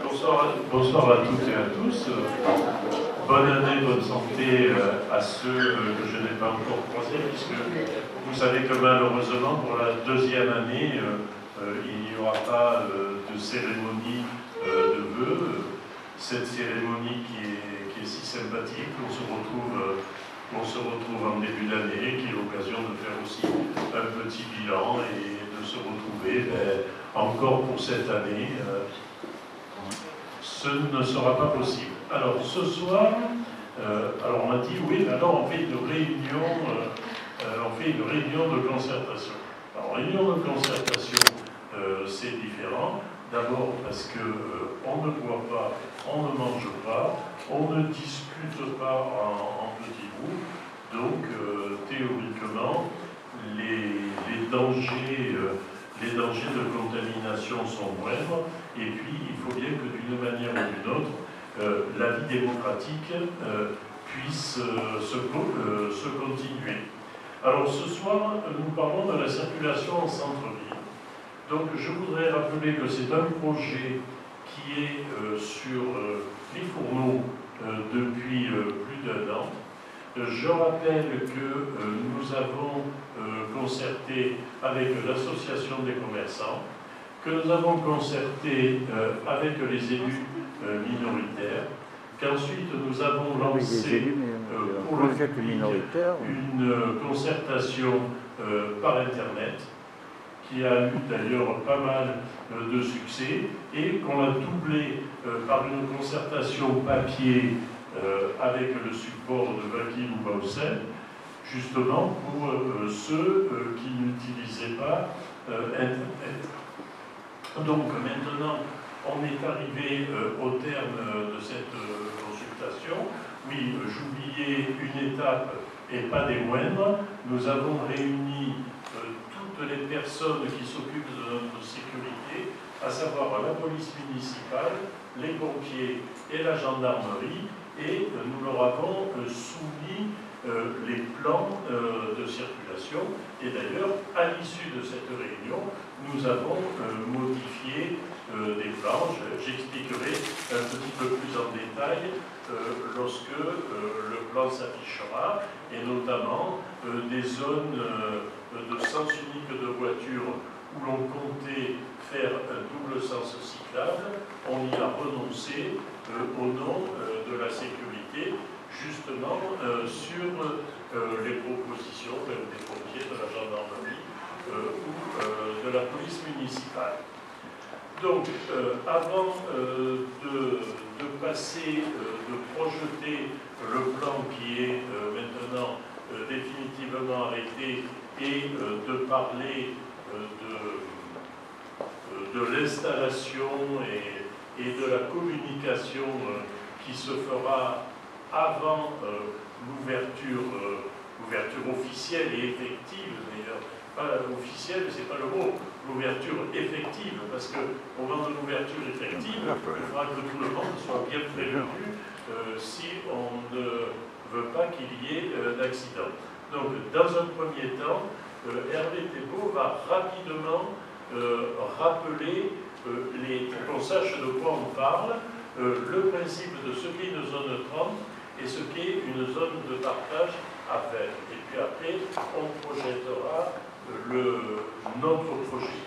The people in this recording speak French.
Bonsoir à toutes et à tous. Bonne année, bonne santé à ceux que je n'ai pas encore croisés, puisque vous savez que malheureusement, pour la deuxième année, il n'y aura pas de cérémonie de vœux. Cette cérémonie qui est si sympathique, on se retrouve en début d'année, qui est l'occasion de faire aussi un petit bilan et de se retrouver encore pour cette année. Ce ne sera pas possible. Alors ce soir, alors on m'a dit oui, alors on fait une réunion de concertation. Alors réunion de concertation, c'est différent. D'abord parce que on ne boit pas, on ne mange pas, on ne discute pas en petits groupes. Donc théoriquement, les dangers de contamination sont moindres, et puis il faut bien que d'une manière ou d'une autre, la vie démocratique puisse se continuer. Alors ce soir, nous parlons de la circulation en centre-ville. Donc je voudrais rappeler que c'est un projet qui est sur les fourneaux depuis plus d'un an. Je rappelle que nous avons concerté avec l'association des commerçants, que nous avons concerté avec les élus minoritaires, qu'ensuite nous avons lancé pour le public une concertation par Internet, qui a eu d'ailleurs pas mal de succès, et qu'on a doublé par une concertation papier avec le support de Vakil ou Bausen, justement pour ceux qui n'utilisaient pas Internet. Donc maintenant, on est arrivé au terme de cette consultation. Oui, j'oubliais une étape et pas des moindres. Nous avons réuni toutes les personnes qui s'occupent de notre sécurité, à savoir la police municipale, les pompiers et la gendarmerie, et nous leur avons soumis les plans de circulation. Et d'ailleurs, à l'issue de cette réunion, nous avons modifié des plans. J'expliquerai un petit peu plus en détail lorsque le plan s'affichera, et notamment des zones de sens unique de voiture où l'on comptait faire un double sens cyclable. On y a renoncé au nom de la sécurité, justement sur les propositions des pompiers, de la gendarmerie ou de la police municipale. Donc, avant de passer, de projeter le plan qui est maintenant définitivement arrêté, et de parler de l'installation et de la communication qui se fera avant l'ouverture officielle et effective, d'ailleurs. Pas officielle, c'est pas le mot, l'ouverture effective, parce qu'au moment de l'ouverture effective, il faudra que tout le monde soit bien prévenu si on ne veut pas qu'il y ait d'accident. Donc, dans un premier temps, Hervé Thébault va rapidement rappeler, pour qu'on sache de quoi on parle, le principe de ce qu'est une zone 30 et ce qu'est une zone de partage à faire. Et puis après, on projettera notre projet.